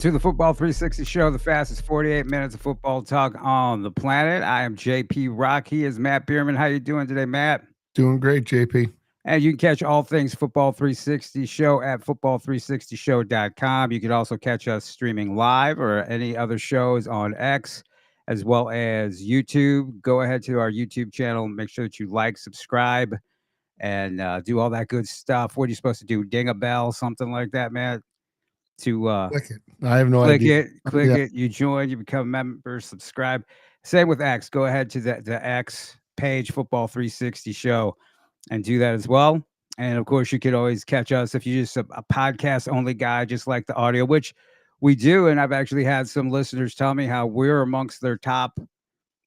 To the Football 360 show, the fastest 48 minutes of football talk on the planet. I am JP Rock. He is Matt Bierman. How you doing today, Matt? Doing great, JP. And you can catch all things Football 360 show at football360show.com. You can also catch us streaming live or any other shows on X as well as YouTube. Go ahead to our YouTube channel and make sure that you like, subscribe, and do all that good stuff. What are you supposed to do? Ding a bell, something like that, Matt? To Click it. I have no click idea. it, click Yeah. it. You join, you become a member, subscribe. Same with X. Go ahead to the X page, Football 360 Show, and do that as well. And of course, you could always catch us if you're just a podcast only guy, just like the audio, which we do. And I've actually had some listeners tell me how we're amongst their top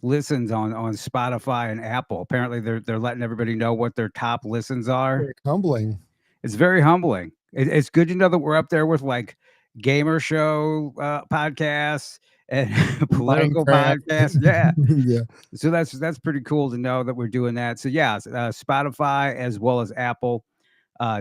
listens on Spotify and Apple. Apparently, they're letting everybody know what their top listens are. Very humbling. It's very humbling. It's good to know that we're up there with like gamer show podcasts and political Minecraft. podcasts. Yeah, Yeah. so that's pretty cool to know that we're doing that. So yeah, Spotify as well as Apple.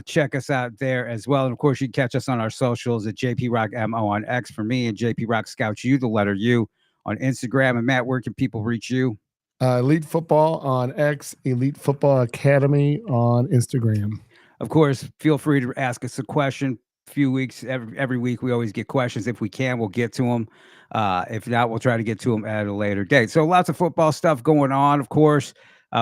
Check us out there as well, and of course you can catch us on our socials at JP Rock MO on X for me and JP Rock Scouts U, the letter U, on Instagram. And Matt, where can people reach you? Elite Football on X, Elite Football Academy on Instagram. Of course, feel free to ask us a question. Few weeks every week, we always get questions. If we can, we'll get to them. If not, we'll try to get to them at a later date. So lots of football stuff going on. Of course,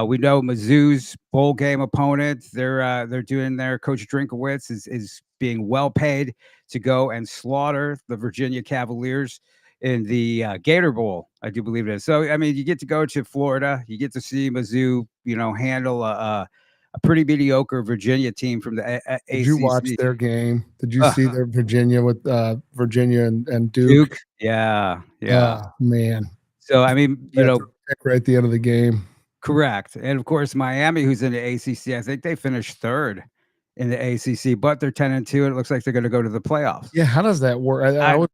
we know Mizzou's bowl game opponent. They're doing their Coach Drinkowitz is being well paid to go and slaughter the Virginia Cavaliers in the Gator Bowl. I do believe it is. So I mean, you get to go to Florida. You get to see Mizzou, handle a pretty mediocre Virginia team from the Did you watch ACC. their game? Did you see their Virginia with Virginia and Duke? Yeah. Man. So I mean, That's a pick right at the end of the game. correct. And of course, Miami, who's in the ACC, I think they finished third in the ACC, but they're 10-2, and it looks like they're going to go to the playoffs. Yeah, how does that work? I was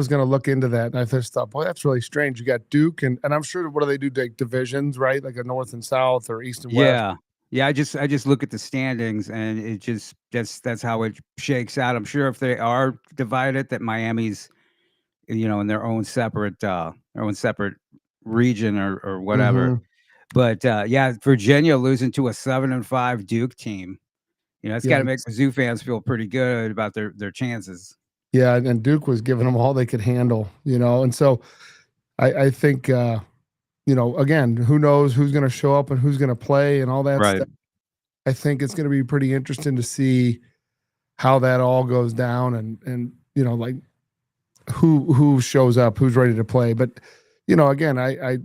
going to look into that, and I just thought, boy, that's really strange. You got Duke, and I'm sure, what do they do? Like divisions, right? Like a North and South or East and West. Yeah. I just look at the standings, and it just that's how it shakes out. I'm sure if they are divided, that Miami's in their own separate region or whatever. Mm-hmm. But yeah, Virginia losing to a 7-5 Duke team. It's got to make Mizzou fans feel pretty good about their chances. Yeah, and Duke was giving them all they could handle, and so I think again, who knows who's going to show up and who's going to play and all that Right. stuff. I think it's going to be pretty interesting to see how that all goes down and like who shows up, who's ready to play. But again, I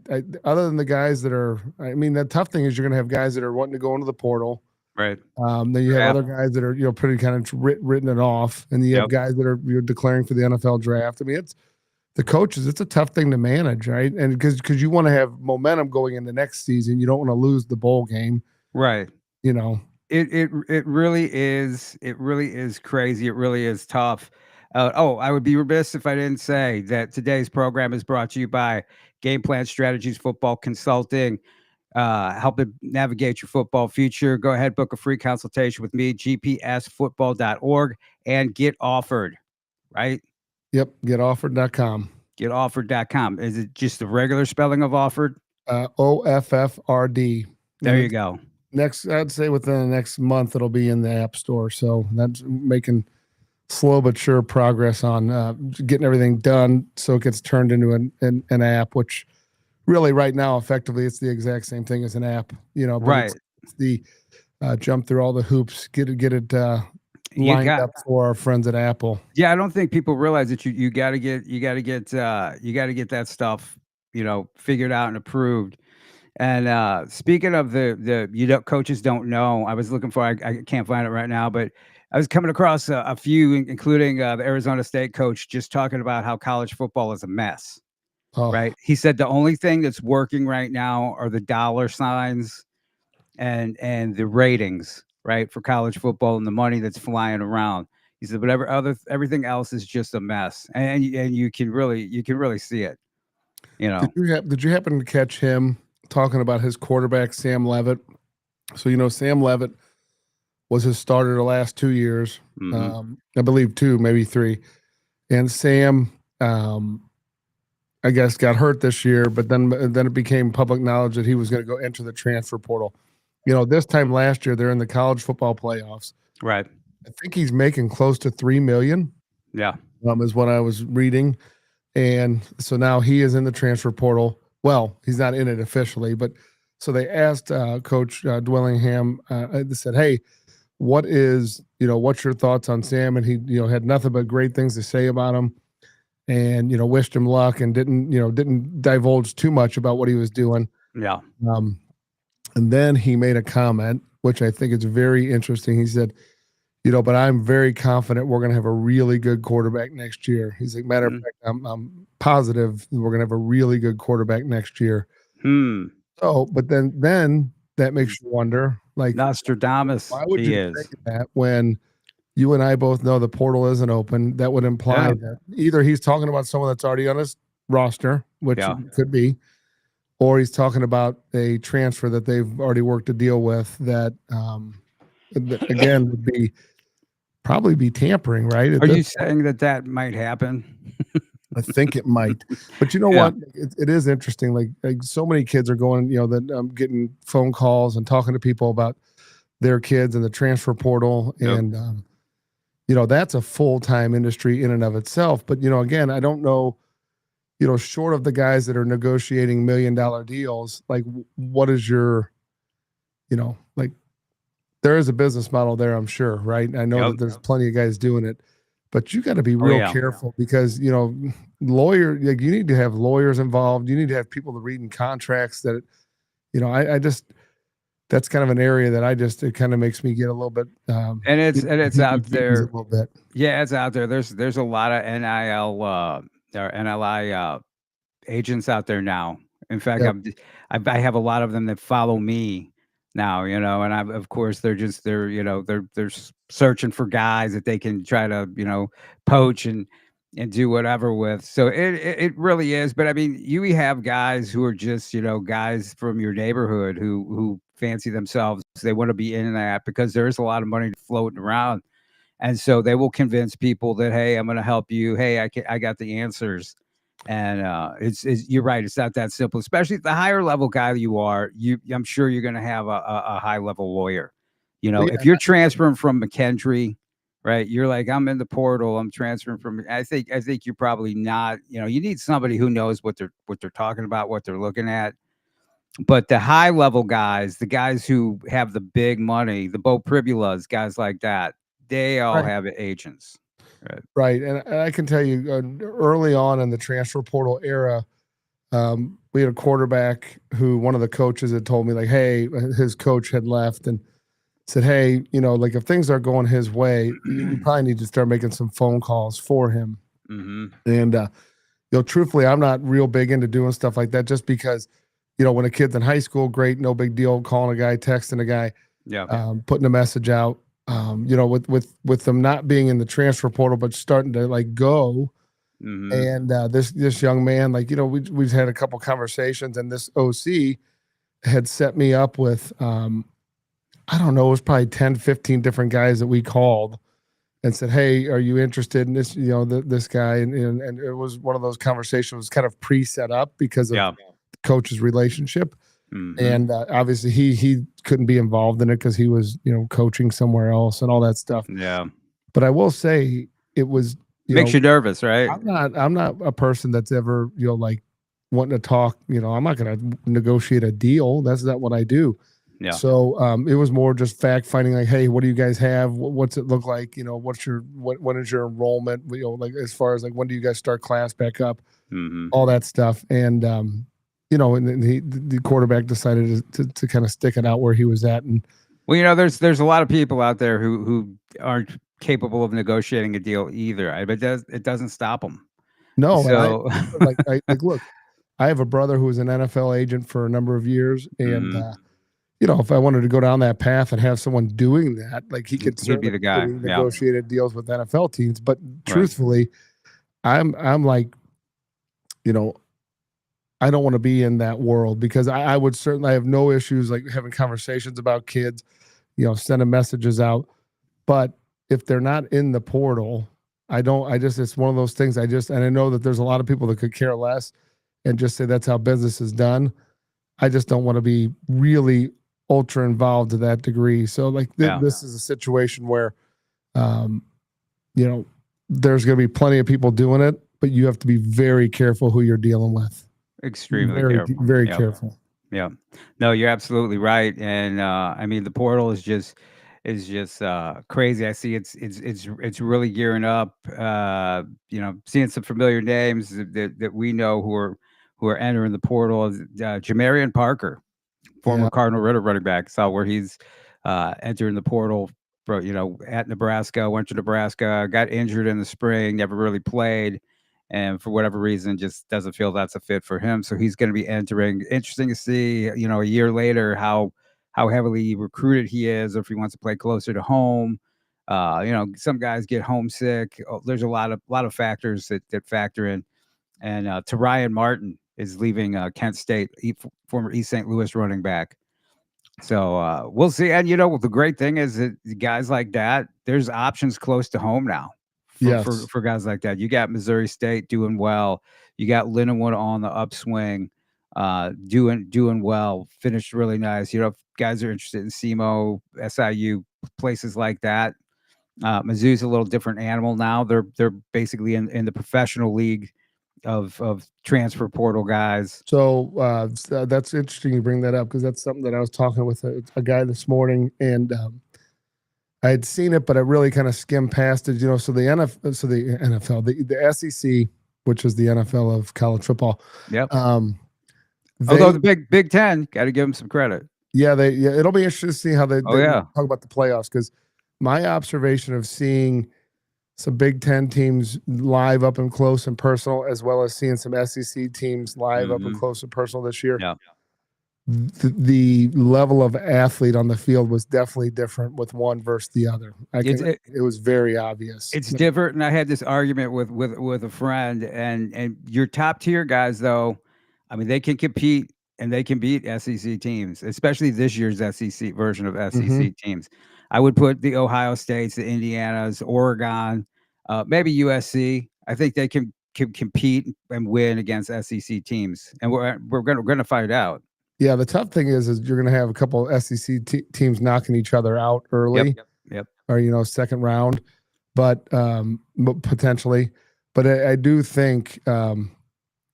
other than the guys that are, I mean, the tough thing is you're going to have guys that are wanting to go into the portal. Right. Then you have other guys that are, pretty kind of written it off. And then you have guys that are declaring for the NFL draft. I mean, it's the coaches, it's a tough thing to manage, right? And because you want to have momentum going into next season, you don't want to lose the bowl game. Right. It really is. It really is crazy. It really is tough. I would be remiss if I didn't say that today's program is brought to you by Game Plan Strategies Football Consulting. Helping navigate your football future. Go ahead, book a free consultation with me, gpsfootball.org, and get offered, right? Yep, getoffered.com. Getoffered.com. Is it just the regular spelling of offered? OFFRD. There you go. I'd say within the next month, it'll be in the App Store. So that's making slow but sure progress on getting everything done so it gets turned into an app, which really right now, effectively, it's the exact same thing as an app, right. It's the jump through all the hoops, get it lined up for our friends at Apple. Yeah. I don't think people realize that you got to get that stuff, figured out and approved. And speaking of the coaches don't know, I was looking for, I can't find it right now, but I was coming across a few, including the Arizona State coach, just talking about how college football is a mess. Oh. Right. He said the only thing that's working right now are the dollar signs and the ratings, right, for college football and the money that's flying around. He said, but everything else is just a mess. And you can really see it. Did you happen to catch him talking about his quarterback, Sam Levitt? So, Sam Levitt was his starter the last 2 years. Mm-hmm. I believe 2, maybe 3. and Sam, I guess, got hurt this year, but then it became public knowledge that he was going to go enter the transfer portal. This time last year, they're in the college football playoffs. Right. I think he's making close to $3 million. Yeah. Is what I was reading. And so now he is in the transfer portal. Well, he's not in it officially, but so they asked Coach Dwellingham, they said, hey, what's your thoughts on Sam? And he, had nothing but great things to say about him, and, wished him luck, and didn't divulge too much about what he was doing. Yeah. And then he made a comment, which I think is very interesting. He said, but I'm very confident we're going to have a really good quarterback next year. He's like, matter of fact, I'm positive we're going to have a really good quarterback next year. So, but then that makes you wonder, like, Nostradamus. Why would you say that when you and I both know the portal isn't open? That would imply that either he's talking about someone that's already on his roster, which could be, or he's talking about a transfer that they've already worked a deal with that, again, would probably be tampering, right? Are you saying that might happen? I think it might, but you know what? It is interesting. Like so many kids are going, that I'm getting phone calls and talking to people about their kids in the transfer portal, and that's a full-time industry in and of itself. But again, I don't know. Short of the guys that are negotiating $1 million deals, like what is your, like there is a business model there, I'm sure, right? I know that there's plenty of guys doing it, but you got to be real careful because, lawyer, like you need to have lawyers involved. You need to have people that reading contracts that, I just, that's kind of an area that it kind of makes me get a little bit, and it's out there a little bit. Yeah, it's out there. There's a lot of NIL, or NLI agents out there now. In fact, I have a lot of them that follow me now, and of course they're searching for guys that they can try to, poach and do whatever with. So it really is. But I mean, you have guys who are just, guys from your neighborhood who fancy themselves. They want to be in that because there's a lot of money floating around. And so they will convince people that, hey, I'm going to help you. Hey, I got the answers. And you're right. It's not that simple, especially the higher level guy you are. I'm sure you're going to have a high level lawyer. If you're transferring from McKendree, right? You're like, I'm in the portal. I'm transferring from. I think you're probably not. You need somebody who knows what they're talking about, what they're looking at. But the high level guys, the guys who have the big money, the Bo Pribulas, guys like that, they all have agents. Right. And I can tell you early on in the transfer portal era, we had a quarterback who one of the coaches had told me, like, hey, his coach had left and said, hey, like if things are going his way, you probably need to start making some phone calls for him. And, truthfully, I'm not real big into doing stuff like that just because, when a kid's in high school, great, no big deal, calling a guy, texting a guy, putting a message out. With them not being in the transfer portal, but starting to like go. And this young man, like, we've had a couple conversations, and this OC had set me up with, I don't know, it was probably 10, 15 different guys that we called and said, hey, are you interested in this, this guy? And it was one of those conversations kind of pre-set up because of the coach's relationship. And obviously he couldn't be involved in it because he was, coaching somewhere else and all that stuff. Yeah. But I will say it was, makes you nervous, right? I'm not a person that's ever, like wanting to talk, I'm not going to negotiate a deal. That's not what I do. Yeah. So it was more just fact finding, like, hey, what do you guys have? What's it look like? When is your enrollment? Like as far as like, when do you guys start class back up? All that stuff. And, and the quarterback decided to kind of stick it out where he was at. And well, there's a lot of people out there who aren't capable of negotiating a deal either. But it doesn't stop them. No, so look, I have a brother who was an NFL agent for a number of years, and if I wanted to go down that path and have someone doing that, like he'd be the guy. Negotiated deals with NFL teams. But truthfully, I'm like, I don't want to be in that world because I would certainly have no issues like having conversations about kids, sending messages out. But if they're not in the portal, It's one of those things. And I know that there's a lot of people that could care less and just say that's how business is done. I just don't want to be really ultra involved to that degree. So like this is a situation where, there's going to be plenty of people doing it, but you have to be very careful who you're dealing with. Extremely careful. Very careful. Yeah. No, you're absolutely right. And I mean, the portal is just crazy. I see it's really gearing up. Seeing some familiar names that we know who are entering the portal. Jamarian Parker, former Cardinal Ritter running back, saw where he's entering the portal. At Nebraska, went to Nebraska, got injured in the spring, never really played, and for whatever reason, just doesn't feel that's a fit for him. So he's going to be entering. Interesting to see, a year later, how heavily recruited he is, or if he wants to play closer to home. Some guys get homesick. There's a lot of factors that factor in. And Ryan Martin is leaving Kent State, former East St. Louis running back. So we'll see. And the great thing is that guys like that, there's options close to home now for guys like that. You got Missouri State doing well. You got Lindenwood on the upswing, doing well, finished really nice. If guys are interested in SEMO, SIU, places like that. Mizzou's a little different animal now. They're basically in the professional league of transfer portal guys. So that's interesting you bring that up, because that's something that I was talking with a guy this morning, and I had seen it, but I really kind of skimmed past it. So the NFL, the SEC, which is the NFL of college football. Yep. Although the Big Ten, got to give them some credit. Yeah, it'll be interesting to see how they talk about the playoffs, because my observation of seeing some Big Ten teams live up and close and personal, as well as seeing some SEC teams live up and close and personal this year. Yeah. The level of athlete on the field was definitely different with one versus the other. It was very obvious. It's different. And I had this argument with a friend, and your top tier guys, though, I mean, they can compete and they can beat SEC teams, especially this year's SEC version of SEC teams. I would put the Ohio States, the Indianas, Oregon, maybe USC. I think they can compete and win against SEC teams, and we're going to find out. Yeah, the tough thing is you're going to have a couple of SEC teams knocking each other out early, yep. Or second round, but potentially. But I do think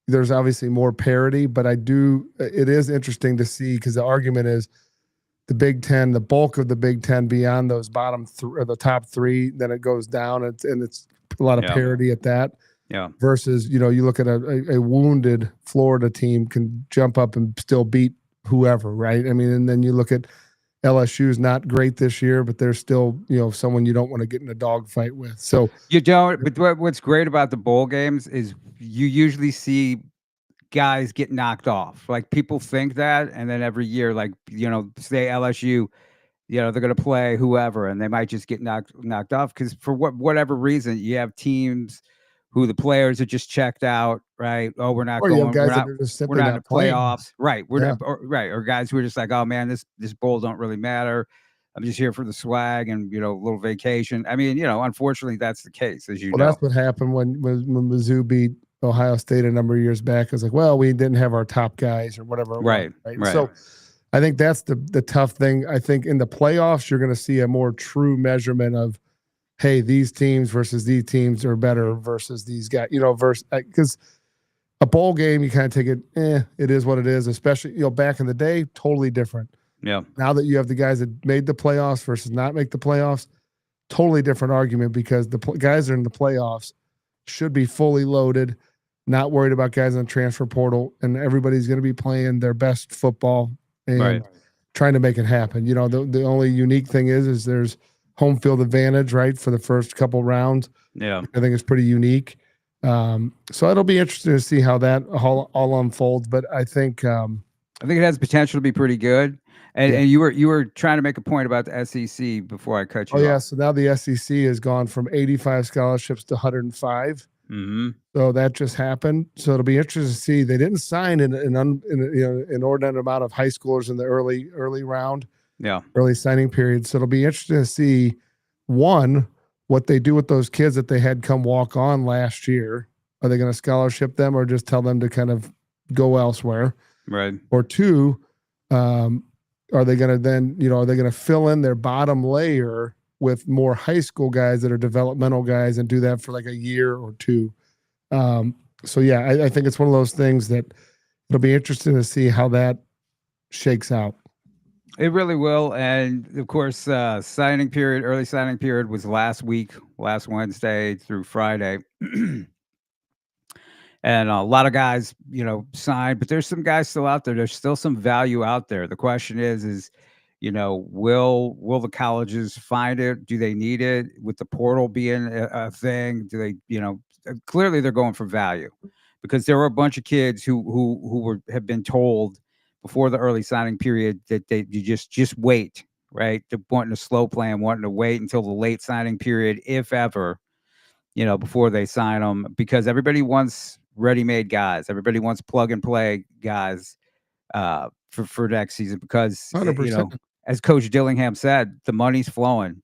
there's obviously more parity, but it is interesting to see, because the argument is the Big Ten, the bulk of the Big Ten beyond those bottom or the top three, then it goes down, and it's a lot of parity at that. Yeah. Versus, you look at a wounded Florida team can jump up and still beat whoever, right? I mean, and then you look at LSU's not great this year, but they're still, someone you don't want to get in a dogfight with. So you don't. But what's great about the bowl games is you usually see guys get knocked off. Like, people think that, and then every year, like, say LSU, they're going to play whoever, and they might just get knocked off because for whatever reason, you have teams who the players are just checked out, right? Oh, we're not going. We're not in the playoffs, right? We're not, right, or guys who are just like, oh man, this bowl don't really matter. I'm just here for the swag and a little vacation. I mean, unfortunately, that's the case, as you know. That's what happened when Mizzou beat Ohio State a number of years back. It's like, well, we didn't have our top guys or whatever. Right. So I think that's the tough thing. I think in the playoffs, you're going to see a more true measurement of, hey, these teams versus these teams are better versus these guys, because a bowl game, you kind of take it, it is what it is, especially, back in the day, totally different. Yeah. Now that you have the guys that made the playoffs versus not make the playoffs, totally different argument, because the guys that are in the playoffs should be fully loaded, not worried about guys on the transfer portal, and everybody's going to be playing their best football and trying to make it happen. The only unique thing is there's home field advantage, right, for the first couple rounds. Yeah, I think it's pretty unique. So it'll be interesting to see how that all unfolds. But I think it has potential to be pretty good. And you were trying to make a point about the SEC before I cut you off. Yeah, so now the SEC has gone from 85 scholarships to 105. Mm-hmm. So that just happened. So it'll be interesting to see. They didn't sign an inordinate amount of high schoolers in the early round. Yeah. Early signing period. So it'll be interesting to see, one, what they do with those kids that they had come walk on last year. Are they going to scholarship them or just tell them to kind of go elsewhere? Right. Or two, are they going to then, are they going to fill in their bottom layer with more high school guys that are developmental guys and do that for like a year or two? So yeah, I think it's one of those things that it'll be interesting to see how that shakes out. It really will. And of course, early signing period was last Wednesday through Friday. And a lot of guys, signed, but there's some guys still out there. There's still some value out there. The question is, will the colleges find it? Do they need it? With the portal being a thing, do they, clearly they're going for value, because there were a bunch of kids who have been told before the early signing period that you just wait, right? They're wanting a slow plan, wanting to wait until the late signing period, if ever, before they sign them, because everybody wants ready-made guys. Everybody wants plug-and-play guys for next season, because 100%. as Coach Dillingham said, the money's flowing,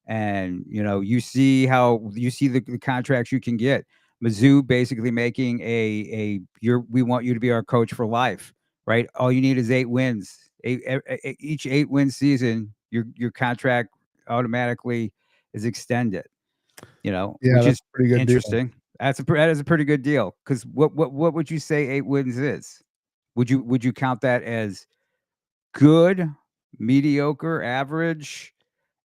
and you see the contracts you can get. Mizzou basically making we want you to be our coach for life, right? All you need is 8 wins. Each 8-win season, your contract automatically is extended. Yeah, which that's is a pretty good interesting. That is a pretty good deal. Because what would you say 8 wins is? Would you count that as good, mediocre, average,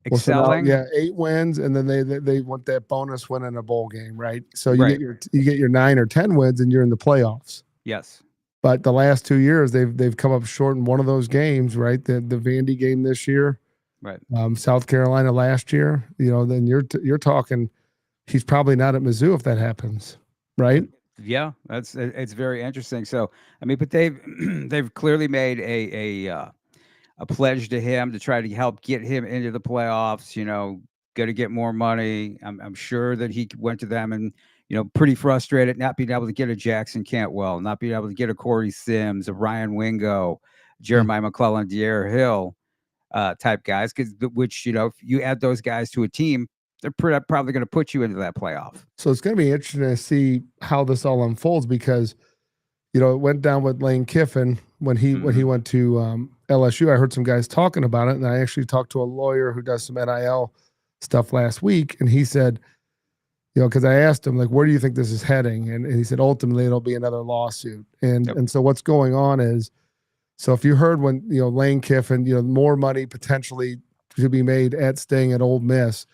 deal. Well, so now, excelling? yeah, 8 wins, and then they want that bonus win in a bowl game, right? So Right. you get your 9 or 10 wins, and you're in the playoffs. Yes. But the last 2 years, they've come up short in one of those games, right? The Vandy game this year, Right. South Carolina last year. Then you're talking. He's probably not at Mizzou if that happens, right? Yeah, it's very interesting. So, I mean, but they've clearly made a pledge to him to try to help get him into the playoffs. Going to get more money. I'm sure that he went to them and pretty frustrated not being able to get a Jackson Cantwell, not being able to get a Corey Sims, a Ryan Wingo, Jeremiah McClellan, De'Ara Hill type guys, which if you add those guys to a team, they're probably going to put you into that playoff. So it's going to be interesting to see how this all unfolds, because it went down with Lane Kiffin when he went to LSU. I heard some guys talking about it, and I actually talked to a lawyer who does some NIL stuff last week, and he said, because I asked him, like, where do you think this is heading? And he said, ultimately, it'll be another lawsuit. And so what's going on is, so if you heard when Lane Kiffin, more money potentially to be made at staying at Ole Miss,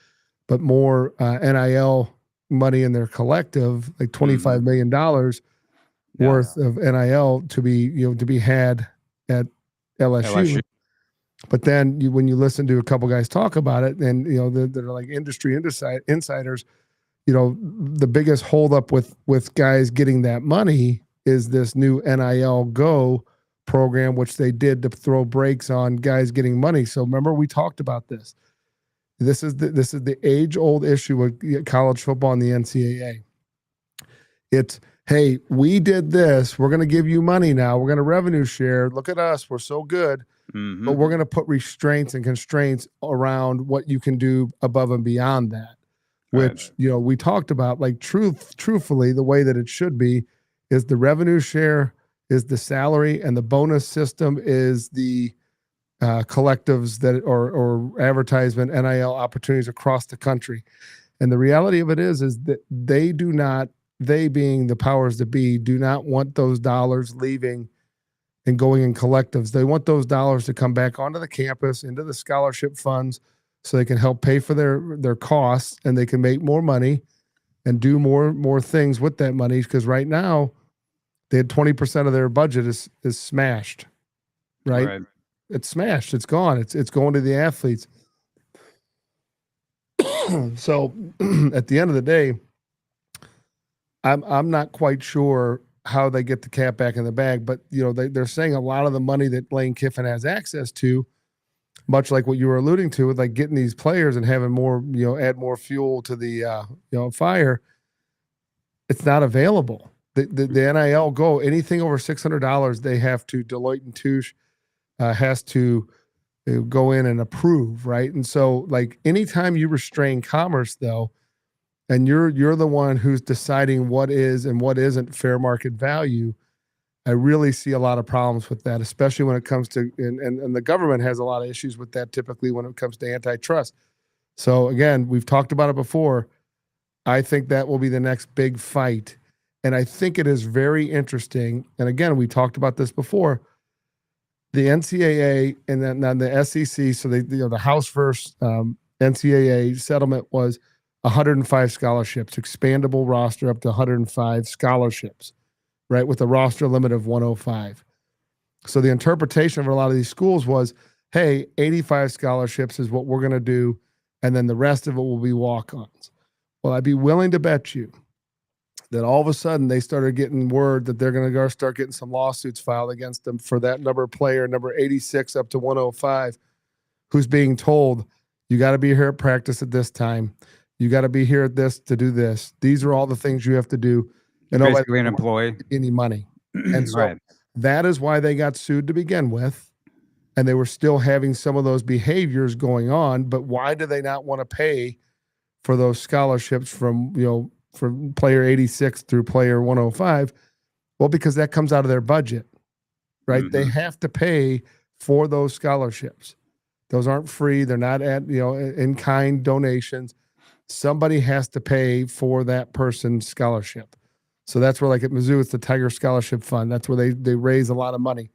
but more NIL money in their collective, like $25 million worth of NIL to be had at LSU. But then when you listen to a couple guys talk about it, and they're like industry insiders, the biggest holdup with guys getting that money is this new NIL Go program, which they did to throw brakes on guys getting money. So remember, we talked about this. This is the age-old issue with college football and the NCAA. It's, hey, we did this. We're going to give you money now. We're going to revenue share. Look at us. We're so good. But we're going to put restraints and constraints around what you can do above and beyond that, which, we talked about, like, truthfully, the way that it should be is the revenue share is the salary, and the bonus system is the collectives that or advertisement NIL opportunities across the country. And the reality of it is that they being the powers that be, do not want those dollars leaving and going in collectives. They want those dollars to come back onto the campus, into the scholarship funds, so they can help pay for their costs, and they can make more money and do more things with that money. Because right now they had 20% of their budget is smashed, right? It's smashed. It's gone. It's going to the athletes. So at the end of the day, I'm not quite sure how they get the cat back in the bag, but they're saying a lot of the money that Lane Kiffin has access to, much like what you were alluding to, with like getting these players and having more, add more fuel to the fire. It's not available. The NIL Go, anything over $600, they have to, Deloitte and Touche has to go in and approve, right? And so, like, anytime you restrain commerce, though, and you're the one who's deciding what is and what isn't fair market value, I really see a lot of problems with that, especially when it comes to and the government has a lot of issues with that typically when it comes to antitrust. So again, we've talked about it before. I think that will be the next big fight. And I think it is very interesting. And again, we talked about this before. The NCAA and then the SEC, so the House versus NCAA settlement was 105 scholarships, expandable roster up to 105 scholarships, right, with a roster limit of 105. So the interpretation of a lot of these schools was, hey, 85 scholarships is what we're going to do, and then the rest of it will be walk-ons. Well, I'd be willing to bet you that all of a sudden they started getting word that they're going to go start getting some lawsuits filed against them for that number of player, number 86 up to 105, who's being told, you got to be here at practice at this time. You got to be here at this to do this. These are all the things you have to do. And basically an employee. Any money. And so Right. that is why they got sued to begin with. And they were still having some of those behaviors going on. But why do they not want to pay for those scholarships from player 86 through player 105? Well, because that comes out of their budget, right? Mhm. They have to pay for those scholarships. Those aren't free. They're not in-kind donations. Somebody has to pay for that person's scholarship. So that's where, like at Mizzou, it's the Tiger Scholarship Fund. That's where they raise a lot of money.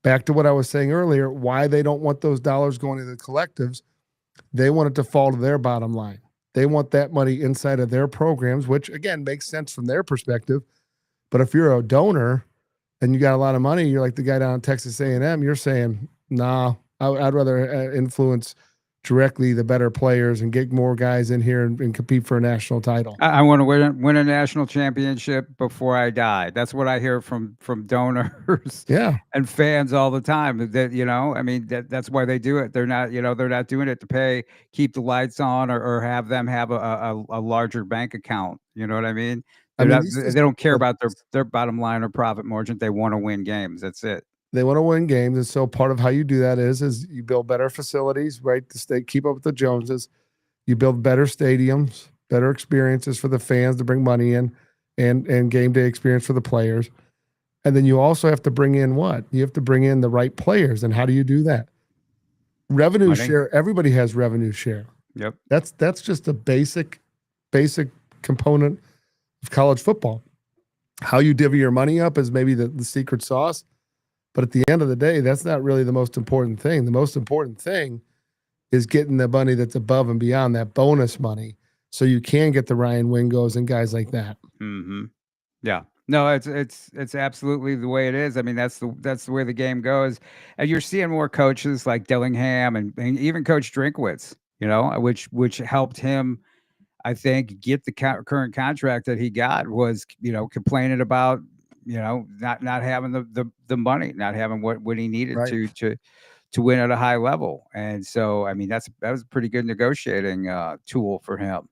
Back to what I was saying earlier, why they don't want those dollars going to the collectives. They want it to fall to their bottom line. They want that money inside of their programs, which again makes sense from their perspective. But if you're a donor and you got a lot of money, you're like the guy down in Texas A&M, you're saying, nah, I'd rather influence directly the better players and get more guys in here and compete for a national title. I want to win a national championship before I die. That's what I hear from donors Yeah. and fans all the time. That I mean that's why they do it. They're not doing it to keep the lights on or have them have a larger bank account. You know what I mean? I mean, They don't care about their bottom line or profit margin. They want to win games. That's it. They want to win games, and so part of how you do that is you build better facilities, right? To keep up with the Joneses. You build better stadiums, better experiences for the fans to bring money in, and game day experience for the players. And then you also have to bring in what? You have to bring in the right players. And how do you do that? Revenue Money. share. Everybody has revenue share. Yep. That's just a basic component of college football. How you divvy your money up is maybe the secret sauce. But at the end of the day, that's not really the most important thing. The most important thing is getting the money that's above and beyond that bonus money, so you can get the Ryan Wingos and guys like that. Mm-hmm. Yeah. No, it's absolutely the way it is. I mean, that's the way the game goes. And you're seeing more coaches like Dillingham and even Coach Drinkwitz, which helped him, I think, get the current contract that he got. Was complaining about not having the money, not having what he needed Right. to win at a high level. And so, I mean, that was a pretty good negotiating tool for him.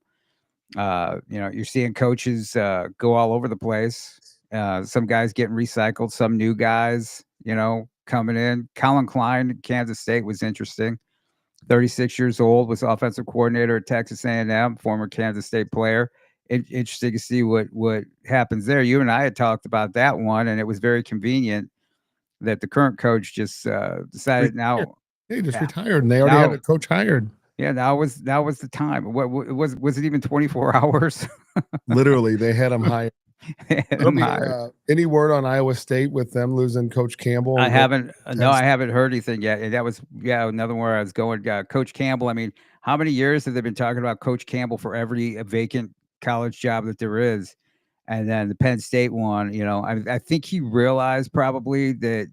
You're seeing coaches go all over the place. Some guys getting recycled, some new guys, coming in. Colin Klein, Kansas State, was interesting. 36 years old, was offensive coordinator at Texas A&M, former Kansas State player. Interesting to see what happens there. You and I had talked about that one, and it was very convenient that the current coach just decided now. He just retired, and they already had a coach hired. Yeah, that was the time. What was it even 24 hours? Literally, they had him hired. Any word on Iowa State with them losing Coach Campbell? I haven't heard anything yet. And that was another where I was going. Coach Campbell. I mean, how many years have they been talking about Coach Campbell for every vacant college job that there is? And then the Penn State one, I think he realized probably that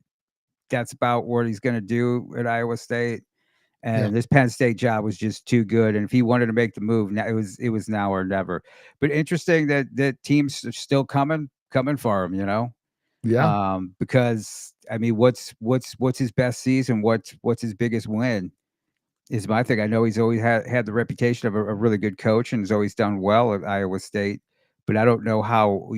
that's about what he's going to do at Iowa State. And this Penn State job was just too good. And if he wanted to make the move, now it was now or never. But interesting that teams are still coming for him, Yeah. Because I mean, what's his best season? What's his biggest win? Is my thing. I know he's always had the reputation of a really good coach and has always done well at Iowa State, but I don't know how,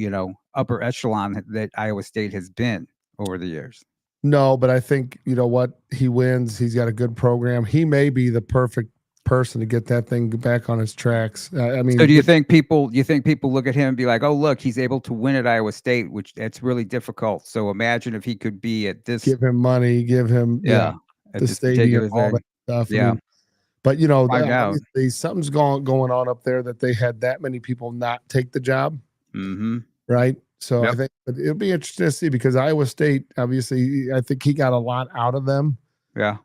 upper echelon that Iowa State has been over the years. No, but I think you know what, he wins. He's got a good program. He may be the perfect person to get that thing back on its tracks. I So mean, do you think people look at him and be like, "Oh, look, he's able to win at Iowa State, which that's really difficult." So imagine if he could be at this, give him money, give him yeah, at the this stadium, particular all that thing. stuff. I Yeah, mean, but you know, find out. obviously something's going on up there that they had that many people not take the job, Mhm. right? So I Yep. think but it'll be interesting to see because Iowa State, obviously, I think he got a lot out of them. Yeah.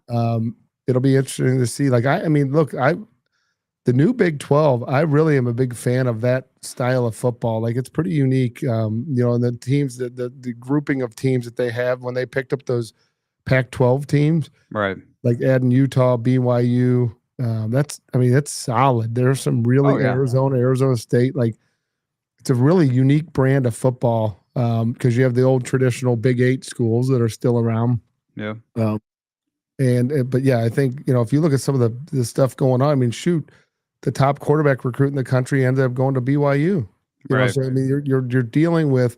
It'll be interesting to see. Like I mean, look, the new Big 12, I really am a big fan of that style of football. Like it's pretty unique. You know, and the teams the grouping of teams that they have when they picked up those Pac-12 teams, Right. like adding Utah, BYU. I mean, that's solid. There's some Oh, really yeah. Arizona State. Like it's a really unique brand of football because you have the old traditional Big Eight schools that are still around. Yeah. Um, but yeah, I think you know if you look at some of the stuff going on, I mean, shoot, the top quarterback recruit in the country ended up going to BYU. You know, Right. so I mean, you're dealing with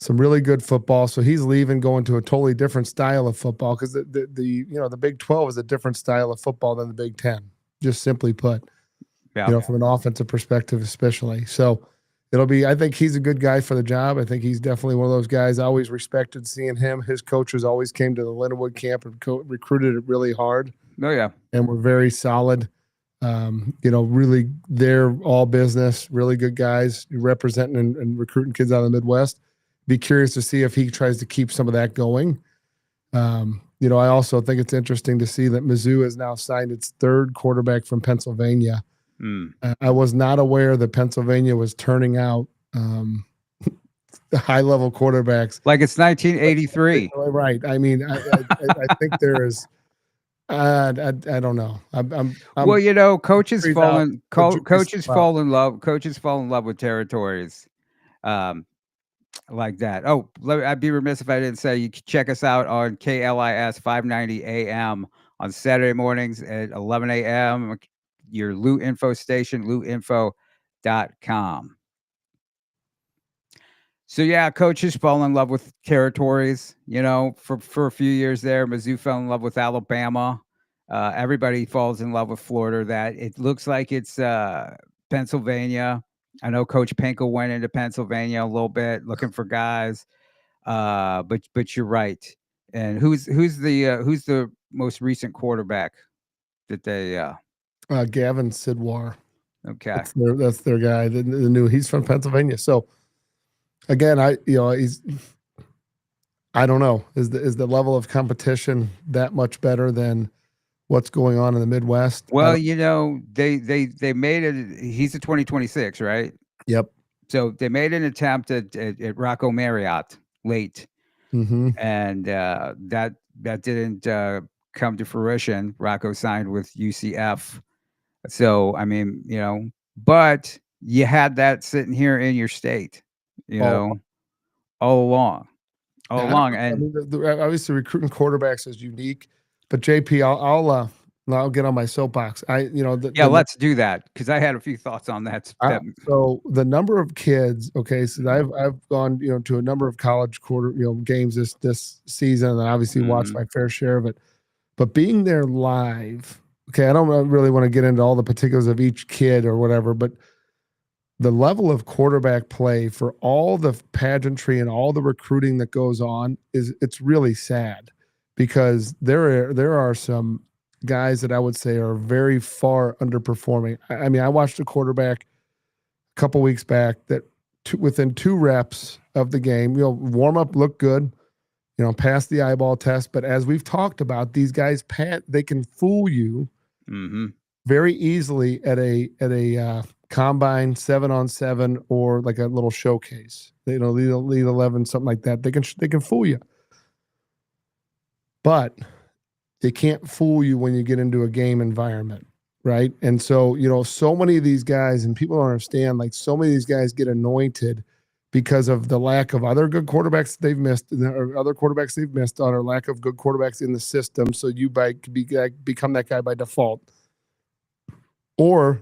some really good football. So he's leaving, going to a totally different style of football because the you know the Big 12 is a different style of football than the Big 10. Just simply put, Yeah. you know, from an offensive perspective, especially. So it'll be. I think he's a good guy for the job. I think he's definitely one of those guys. I always respected seeing him. His coaches always came to the Lindenwood camp and recruited it really hard Oh, yeah. and were very solid. You know, really, they're all business, really good guys representing and recruiting kids out of the Midwest. Be curious to see if he tries to keep some of that going. You know, I also think it's interesting to see that Mizzou has now signed its third quarterback from Pennsylvania. Mm. I was not aware that Pennsylvania was turning out the high level quarterbacks. Like it's 1983. Right. I mean, I think there is. I don't know. Well, you know, coaches figured fall out in the co- jury's coaches still out. fall in love. Coaches fall in love with territories. Um, like that. Oh, I'd be remiss if I didn't say you can check us out on KLIS 590 AM on Saturday mornings at 11 a.m. Your Loot Info station, lootinfo.com. So yeah, coaches fall in love with territories. You know, for a few years there, Mizzou fell in love with Alabama. Everybody falls in love with Florida. That it looks like it's Pennsylvania. I know Coach Pinkel went into Pennsylvania a little bit looking for guys. But you're right. And who's the most recent quarterback that they Gavin Sidwar. okay. That's their guy. The new he's from Pennsylvania. So again, I don't know. Is the level of competition that much better than what's going on in the Midwest? Well, you know, they made it. He's a 2026, right? Yep. So they made an attempt at Rocco Marriott late, Mm-hmm. and that didn't come to fruition. Rocco signed with UCF. So I mean, you know, but you had that sitting here in your state, you All, know, all along, all yeah, I don't along, know. I and mean, obviously recruiting quarterbacks is unique, but JP, I'll get on my soapbox. You know, yeah, let's do that because I had a few thoughts on that. So the number of kids, okay, so I've gone, you know, to a number of college games this season, and obviously watched Mhm. my fair share of it. But being there live, okay, I don't really want to get into all the particulars of each kid or whatever, but the level of quarterback play for all the pageantry and all the recruiting that goes on it's really sad because there are some guys that I would say are very far underperforming. I mean, I watched a quarterback a couple weeks back that within 2 reps of the game, you know, warm up looked good, you know, passed the eyeball test. But as we've talked about, these guys, they can fool you Mhm. very easily at a combine 7-on-7 or like a little showcase. You know, lead 11, something like that. They can fool you, but they can't fool you when you get into a game environment, right? And so, you know, so many of these guys, and people don't understand, like so many of these guys get anointed because of the lack of other good quarterbacks they've missed, or other quarterbacks they've missed on, or lack of good quarterbacks in the system. So you become that guy by default. Or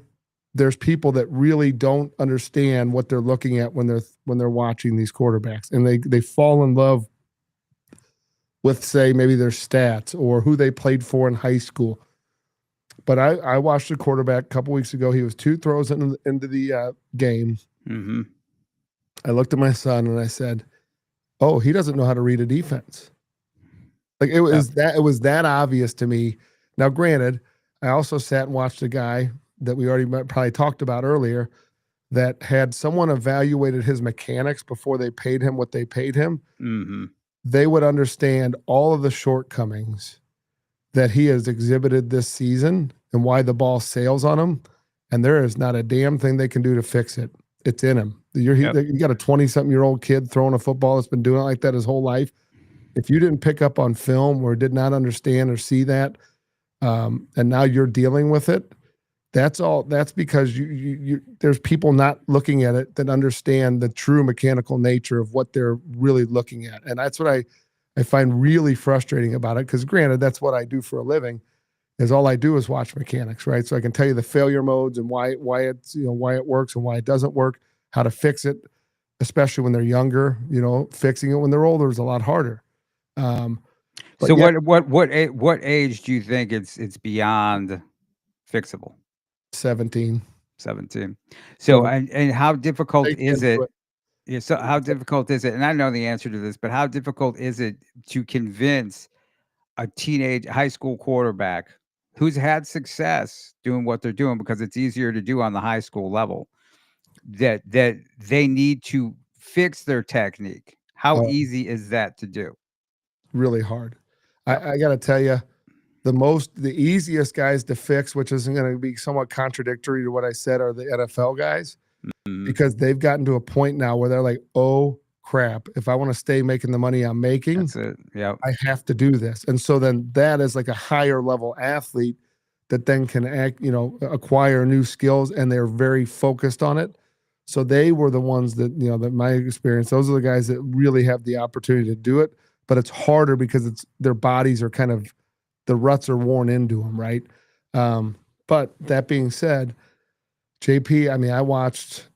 there's people that really don't understand what they're looking at when they're watching these quarterbacks, and they fall in love with, say, maybe their stats or who they played for in high school. But I watched a quarterback a couple weeks ago. He was 2 throws into the game. Mm-hmm. I looked at my son and I said, "Oh, he doesn't know how to read a defense." Like it was that obvious to me. Now, granted, I also sat and watched a guy that we already probably talked about earlier that had someone evaluated his mechanics before they paid him what they paid him. Mm-hmm. They would understand all of the shortcomings that he has exhibited this season and why the ball sails on him. And there is not a damn thing they can do to fix it. It's in him. You got a 20-something-year-old kid throwing a football that's been doing it like that his whole life. If you didn't pick up on film or did not understand or see that, and now you're dealing with it, that's because you there's people not looking at it that understand the true mechanical nature of what they're really looking at. And that's what I find really frustrating about it, because granted, that's what I do for a living, is all I do is watch mechanics, right? So I can tell you the failure modes and why it's, why it works and why it doesn't work, how to fix it, especially when they're younger. Fixing it when they're older is a lot harder. So yeah. What age do you think it's beyond fixable? 17. So and how difficult is it? Yeah, so how difficult is it? And I know the answer to this, but how difficult is it to convince a teenage high school quarterback who's had success doing what they're doing, because it's easier to do on the high school level, that they need to fix their technique? How easy is that to do? Really hard. I got to tell you, the easiest guys to fix, which isn't going to be somewhat contradictory to what I said, are the NFL guys, because they've gotten to a point now where they're like, oh crap, if I want to stay making the money I'm making, that's it. Yeah, I have to do this. And so then that is like a higher level athlete that then can acquire new skills, and they're very focused on it. So they were the ones that, that my experience, those are the guys that really have the opportunity to do it, but it's harder because their bodies are kind of, the ruts are worn into them, right? But that being said, JP, I mean, I watched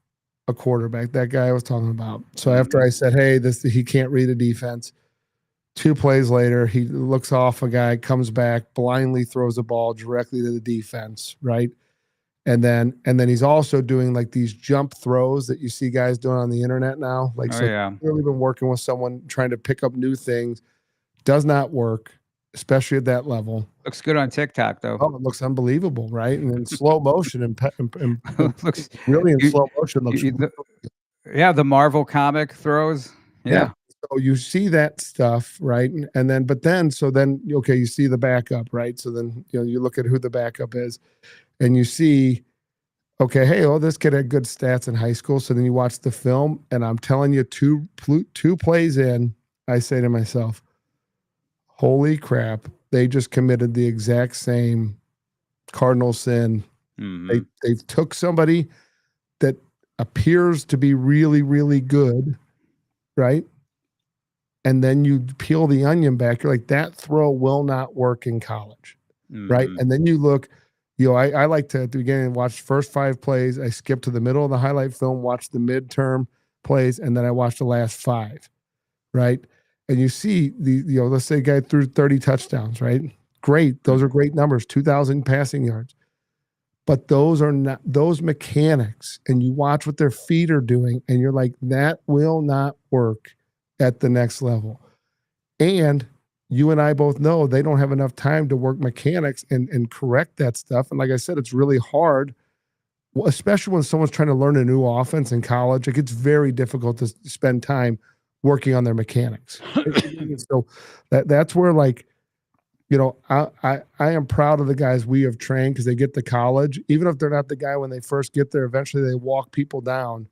a quarterback, that guy I was talking about. So after I said, hey, he can't read a defense, 2 plays later, he looks off a guy, comes back, blindly throws the ball directly to the defense, right? And then he's also doing like these jump throws that you see guys doing on the internet now. Like, really been working with someone trying to pick up new things. Does not work, especially at that level. Looks good on TikTok though. Oh, it looks unbelievable, right? And in slow motion and looks really in slow motion. The Marvel comic throws. Yeah. So you see that stuff, right? And then, okay, you see the backup, right? So then, you look at who the backup is, and you see, okay, hey, this kid had good stats in high school. So then you watch the film, and I'm telling you, two plays in, I say to myself, holy crap, they just committed the exact same cardinal sin. They took somebody that appears to be really, really good, right? And then you peel the onion back, you're like, that throw will not work in college, right? And then you look, I like to, at the beginning, watch the first 5 plays. I skip to the middle of the highlight film, watch the midterm plays, and then I watch the last 5, right? And you see let's say a guy threw 30 touchdowns, right? Great. Those are great numbers, 2,000 passing yards. But those are not those mechanics. And you watch what their feet are doing, and you're like, that will not work at the next level. And you and I both know they don't have enough time to work mechanics and correct that stuff. And like I said, it's really hard, especially when someone's trying to learn a new offense in college. Like, it's very difficult to spend time working on their mechanics. So that's where, like, I am proud of the guys we have trained, because they get to college, even if they're not the guy when they first get there, eventually they walk people down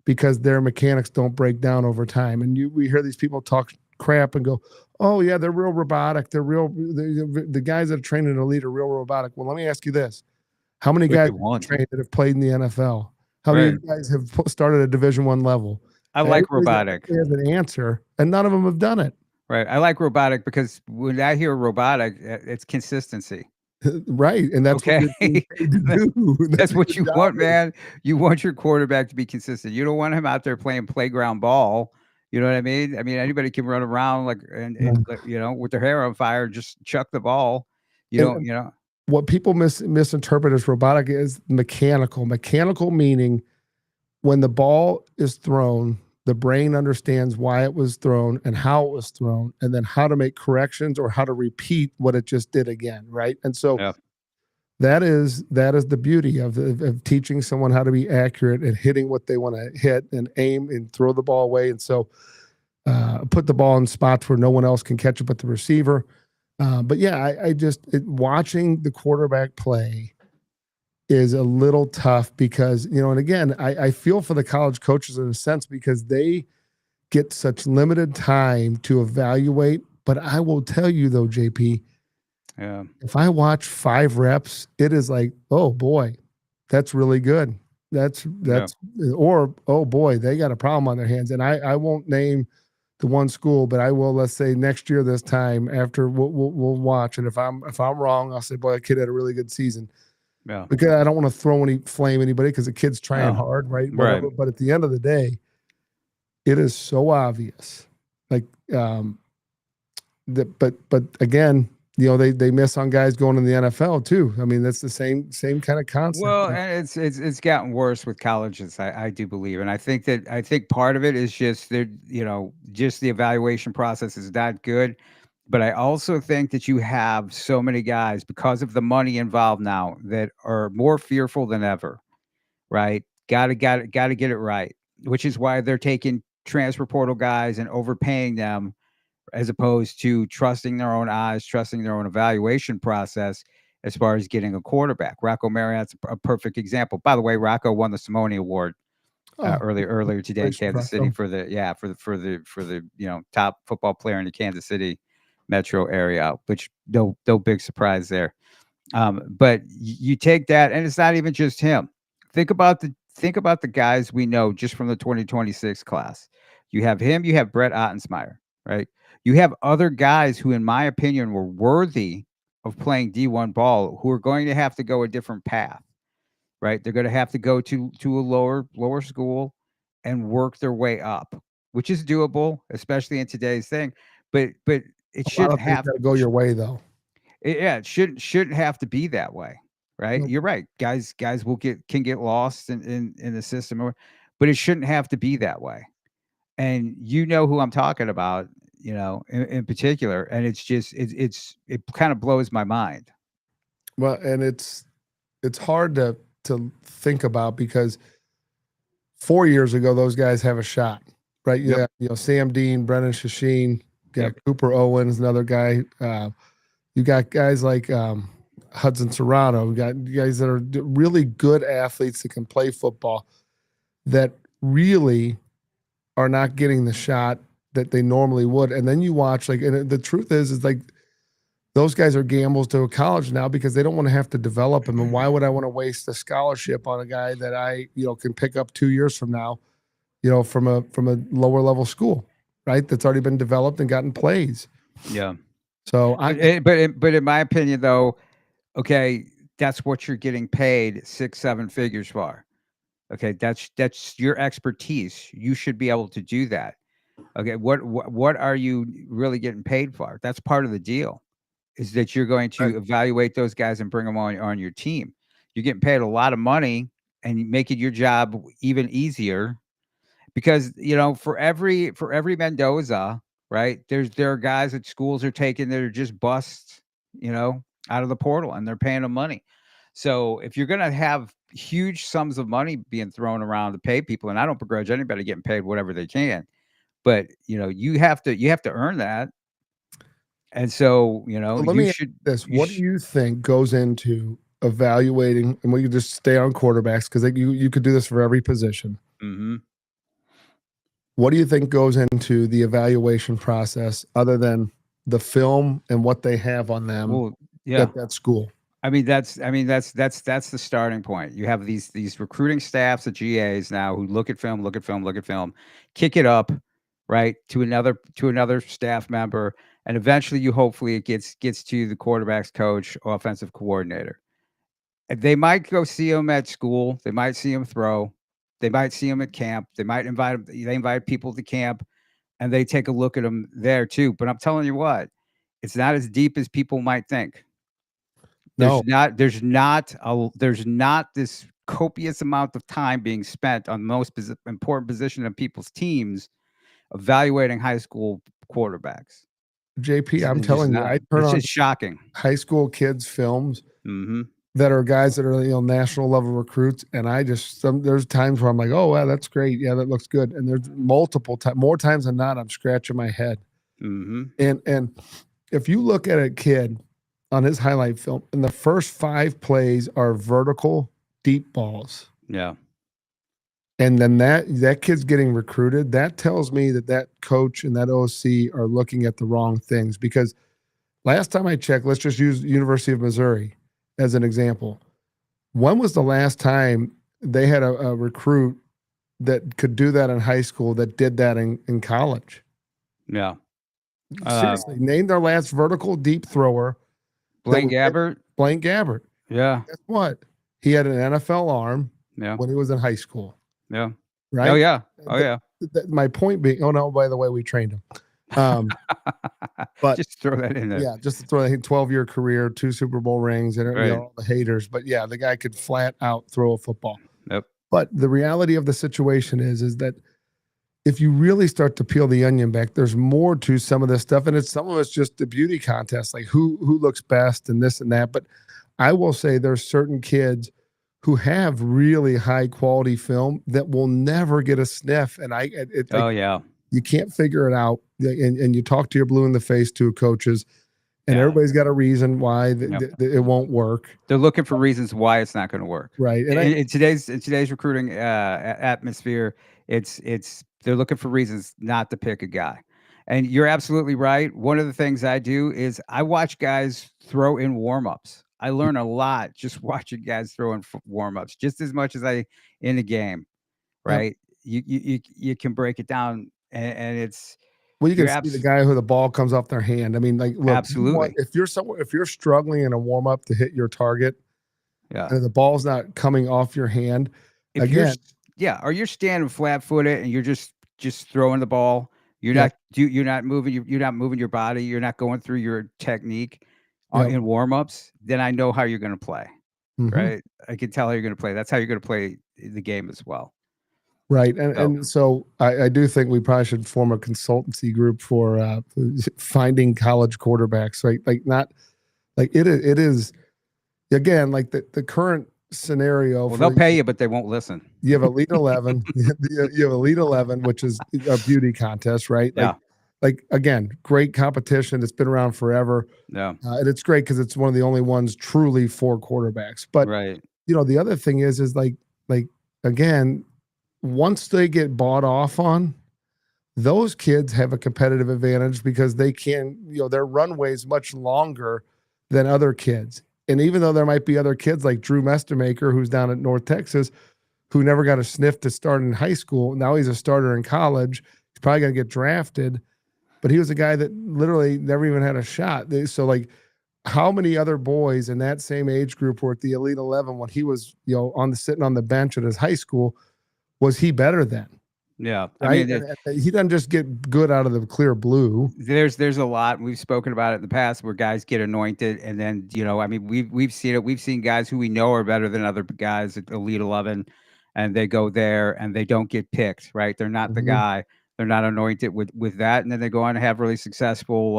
because their mechanics don't break down over time. And we hear these people talk crap and go, oh yeah, they're real robotic. The guys that are trained in elite are real robotic. Well, let me ask you this. How many guys trained that have played in the NFL? How many guys have started at Division I level? I like robotic. They have an answer, and none of them have done it. Right. I like robotic because when I hear robotic, it's consistency. Right. And that's what you're to do. That's what you want, man. You want your quarterback to be consistent. You don't want him out there playing playground ball, You know what I mean? I mean, anybody can run around like Yeah. and you know, with their hair on fire, just chuck the ball. And You know, what people misinterpret as robotic is mechanical. Mechanical meaning when the ball is thrown, the brain understands why it was thrown and how it was thrown, and then how to make corrections or how to repeat what it just did again, right? And so yeah, that is the beauty of teaching someone how to be accurate and hitting what they want to hit and aim and throw the ball away. And so put the ball in spots where no one else can catch it but the receiver. But yeah, watching the quarterback play is a little tough because, and again, I feel for the college coaches in a sense because they get such limited time to evaluate. But I will tell you though, JP, yeah, if I watch 5 reps, it is like, oh boy, that's really good. That's yeah, or oh boy, they got a problem on their hands. And I won't name the one school, but I will. Let's say next year this time after we'll watch, and if I'm wrong, I'll say, boy, that kid had a really good season. yeah. Because I don't want to throw any flame anybody because the kid's trying No, hard, right? right. Whatever. But at the end of the day, it is so obvious. Like that, but again, they miss on guys going in the NFL too. I mean, that's the same kind of concept. Well, Like, and it's gotten worse with colleges, I do believe, and I think part of it is just just the evaluation process is not good, but I also think that you have so many guys because of the money involved now that are more fearful than ever, right? Got to get it right, which is why they're taking transfer portal guys and overpaying them as opposed to trusting their own eyes, trusting their own evaluation process as far as getting a quarterback. Rocco Marriott's a perfect example. By the way, Rocco won the Simone Award oh, earlier today in congratulations, Kansas City Rocco. for the top football player in the Kansas City metro area, which no big surprise there. But you take that, and it's not even just him. Think about the guys we know just from the 2026 class. You have him, you have Brett Ottensmeyer, right? You have other guys who, in my opinion, were worthy of playing D1 ball who are going to have to go a different path, right? They're going to have to go to a lower school and work their way up, which is doable, especially in today's thing. But it A lot shouldn't of things have got to go your way though. yeah, it shouldn't have to be that way, right? Nope. You're right. Guys will can get lost in the system, but it shouldn't have to be that way. And you know who I'm talking about, in particular. And it's just it kind of blows my mind. Well, and it's hard to think about because 4 years ago those guys have a shot, right? Yep. Yeah, Sam Dean, Brennan Shasheen, got Yep. Cooper Owens, another guy. You got guys like Hudson Serrano. You got guys that are really good athletes that can play football that really are not getting the shot that they normally would. And then you watch and the truth is like those guys are gambles to a college now because they don't want to have to develop them. And why would I want to waste a scholarship on a guy that I can pick up 2 years from now, from a lower level school, right? That's already been developed and gotten plays. Yeah. So But in my opinion, though, okay, that's what you're getting paid 6, 7 figures for. Okay, that's your expertise. You should be able to do that. Okay, what are you really getting paid for? That's part of the deal. Is that you're going right. to evaluate those guys and bring them on your team. You're getting paid a lot of money and making your job even easier because for every Mendoza, right? There are guys that schools are taking that are just busts, out of the portal and they're paying them money. So if you're gonna have huge sums of money being thrown around to pay people, and I don't begrudge anybody getting paid whatever they can, but you have to earn that. And so, So let you me ask should this: you what do sh- you think goes into evaluating? And we could just stay on quarterbacks because you could do this for every position. Mhm. What do you think goes into the evaluation process other than the film and what they have on them Well, yeah. at that school? I mean, that's the starting point. You have these recruiting staffs at GAs now who look at film, look at film, look at film, kick it up, right, to another staff member, and eventually hopefully it gets to the quarterback's coach or offensive coordinator. And they might go see him at school, they might see him throw, they might see him at camp, they invite people to camp, and they take a look at him there too. But I'm telling you what, it's not as deep as people might think. No, There's not this copious amount of time being spent on the most important position of people's teams evaluating high school quarterbacks. JP, I'm It's just telling you, not. I turn It's on just shocking. high school kids' films Mhm. that are guys that are national level recruits, and I just there's times where I'm like, oh wow, that's great, yeah, that looks good, and there's multiple times, more times than not, I'm scratching my head. Mhm. And if you look at a kid on his highlight film, and the first 5 plays are vertical deep balls, Yeah. and then that kid's getting recruited, that tells me that that coach and that OC are looking at the wrong things. Because last time I checked, let's just use University of Missouri as an example. When was the last time they had a recruit that could do that in high school that did that in college? Yeah. Seriously, name their last vertical deep thrower. Blaine Gabbert. Blaine Gabbert. Yeah. Guess what? He had an NFL arm Yeah. when he was in high school, Yeah. right? Oh yeah. Oh yeah. My point being, oh no, by the way, we trained him. But just throw that in there. yeah, just to throw a 12-year career, 2 Super Bowl rings, and Right. all the haters. But yeah, the guy could flat out throw a football. Yep. But the reality of the situation is that if you really start to peel the onion back, there's more to some of this stuff, and some of it's just the beauty contest, like who looks best and this and that. But I will say there's certain kids who have really high quality film that will never get a sniff, and Oh yeah. you can't figure it out, and you talk to your blue in the face to coaches, and Yeah. everybody's got a reason why Yep. it won't work, They're looking for reasons why it's not going to work. right? And In today's recruiting atmosphere, it's they're looking for reasons not to pick a guy. And you're absolutely right. One of the things I do is I watch guys throw in warm-ups. I learn a lot just watching guys throw in warm-ups, just as much as I in a game, Yep. right? You can break it down, and it's Well, you can you're see the guy who the ball comes off their hand. I mean, like, look, absolutely. if you're struggling in a warm up to hit your target, Yeah. and the ball's not coming off your hand, If you're again, or you're standing flat-footed and you're just throwing the ball, Yep. you're not moving your body, you're not going through your technique Yep. in warm-ups, then I know how you're gonna play, Mhm. right? I can tell how you're gonna play. That's how you're gonna play the game as well. Right. So And so I do think we probably should form a consultancy group for finding college quarterbacks, right? Like, not like it is again, like the current scenario well, for they'll pay you, but they won't listen. you have Elite 11, you have Elite 11, which is a beauty contest, right? Yeah. Like again, great competition. It's been around forever. Yeah. And it's great because it's one of the only ones truly for quarterbacks. But Right. the other thing is like again, once they get bought off on, those kids have a competitive advantage because they can, their runway is much longer than other kids. And even though there might be other kids like Drew Mestermaker, who's down at North Texas, who never got a sniff to start in high school, now he's a starter in college. He's probably going to get drafted, but he was a guy that literally never even had a shot. So, like, how many other boys in that same age group were at the Elite 11 when he was, sitting on the bench at his high school? Was he better than? Yeah. Right? I mean, and he doesn't just get good out of the clear blue. there's a lot. We've spoken about it in the past where guys get anointed, and then I mean, we've seen it. We've seen guys who we know are better than other guys at Elite 11, and they go there and they don't get picked. Right? They're not the Mhm. guy. They're not anointed with that, and then they go on to have really successful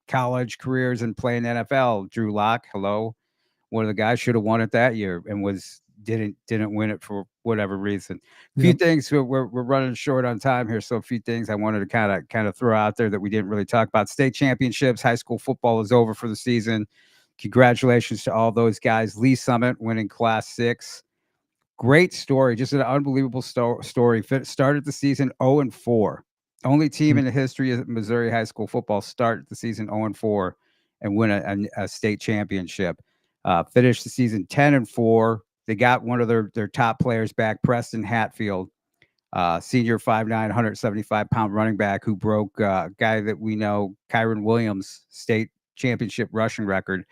college careers and play in the NFL. Drew Lock, hello, one of the guys should have won it that year and didn't win it for whatever reason. A few Yep. things we're running short on time here, so a few things I wanted to kind of throw out there that we didn't really talk about. State championships, high school football is over for the season. Congratulations to all those guys. Lee Summit winning Class 6. Great story, just an unbelievable story. Started the season 0-4. Only team in the history of Missouri high school football start the season 0-4 and win a state championship. Finished the season 10-4. They got one of their top players back, Preston Hatfield, senior 5'9", 175-pound running back who broke a guy that we know, Kyron Williams, state championship rushing record.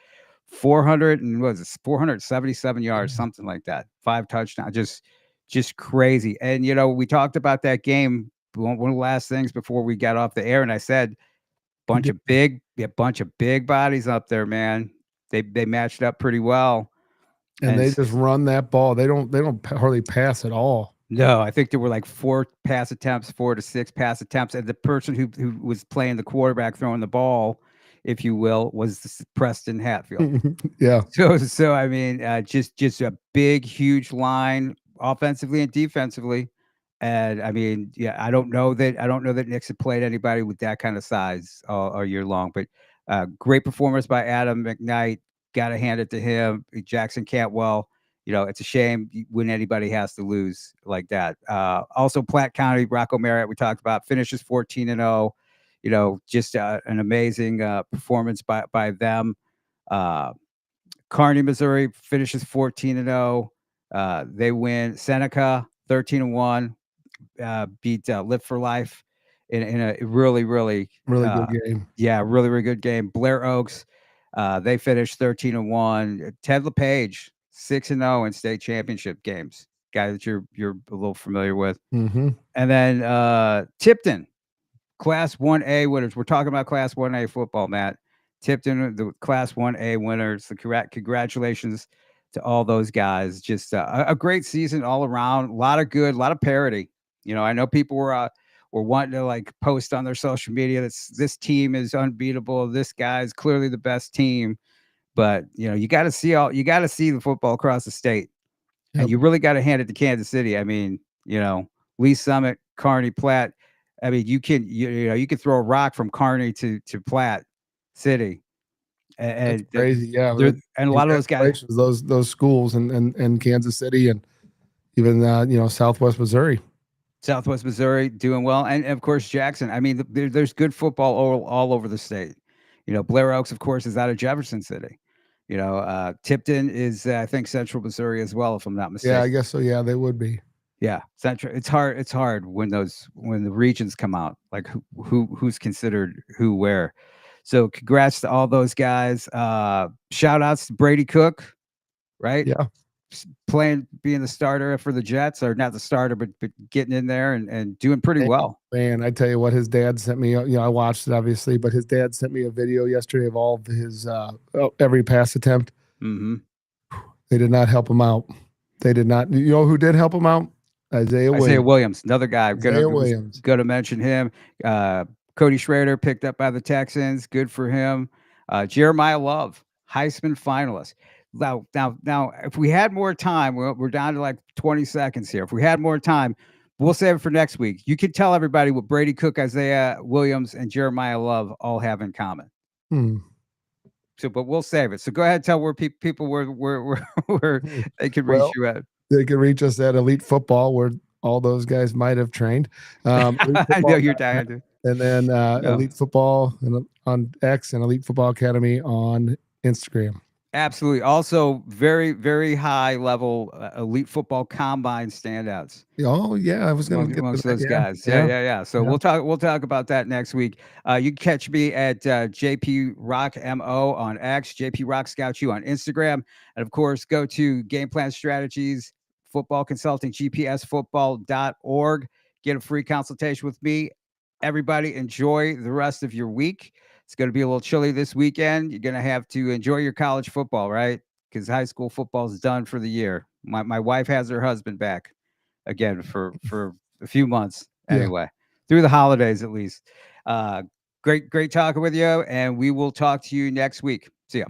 477 yards, something like that. 5 touchdowns, just crazy. And we talked about that game one of the last things before we got off the air, and I said, bunch of big bodies up there, man. They matched up pretty well. And they just run that ball. They don't hardly pass at all. No, I think there were like 4 to 6 pass attempts, and the person who was playing the quarterback throwing the ball, if you will, was Preston Hatfield. Yeah. So I mean, just a big, huge line offensively and defensively. And I mean, yeah, I don't know that Knicks had played anybody with that kind of size all year long, but great performance by Adam McKnight. Got to hand it to him. Jackson Cantwell. It's a shame when anybody has to lose like that. Also, Platte County, Rocco Marriott, we talked about, finishes 14-0. Just an amazing performance by them. Kearney, Missouri, finishes 14-0. They win. Seneca 13-1. Beat Live for Life in a really good game. Yeah, really good game. Blair Oaks, they finished 13-1. Ted LePage 6-0 in state championship games. Guy that you're a little familiar with. Mm-hmm. And then Tipton, Class 1A winners. We're talking about Class 1A football, Matt. Tipton, the Class 1A winners. Congratulations to all those guys. Just a great season all around. A lot of good, a lot of parity. I know people were wanting to like post on their social media that this team is unbeatable. This guy's clearly the best team. But you got to see the football across the state. Yep. And you really got to hand it to Kansas City. I mean, Lee Summit, Kearney, Platte. I mean, you can throw a rock from Kearney to Platte City. And that's crazy, yeah. And a lot of those guys, those schools and Kansas City and even Southwest Missouri doing well, and of course Jackson. I mean, there's good football all over the state. Blair Oaks, of course, is out of Jefferson City. Tipton is, I think, Central Missouri as well, if I'm not mistaken. Yeah, I guess so. Yeah, they would be. Yeah, Central. It's hard when the regions come out, like who's considered who where. So congrats to all those guys. Shout outs to Brady Cook, right? Yeah. Being the starter for the Jets, or not the starter, but getting in there and doing pretty well. Man, I tell you what, his dad sent me, I watched it obviously, but his dad sent me a video yesterday of all of his, every pass attempt. Mm-hmm. They did not help him out. They did not. You know who did help him out? Isaiah Williams, another guy. Williams. Going to mention him. Cody Schrader picked up by the Texans. Good for him. Jeremiah Love, Heisman finalist. Now, if we had more time, we're down to like 20 seconds here. If we had more time, we'll save it for next week. You could tell everybody what Brady Cook, Isaiah Williams, and Jeremiah Love all have in common. So, but we'll save it. So go ahead and tell where people where they can reach you at. They can reach us at Elite Football, where all those guys might have trained. I know you're dying to. And then Elite Football on X and Elite Football Academy on Instagram. Absolutely. Also, very, very high level Elite Football Combine standouts. Oh yeah, I was going to get amongst those guys. Yeah. So we'll talk about that next week. You can catch me at JP Rock MO on X, JP Rock Scout You on Instagram, and of course go to Game Plan Strategies Football Consulting, gpsfootball.org. Get a free consultation with me. Everybody, enjoy the rest of your week. It's going to be a little chilly this weekend. You're going to have to enjoy your college football, right? Because high school football is done for the year. My wife has her husband back again for a few months anyway, through the holidays at least. Great talking with you, and we will talk to you next week. See ya.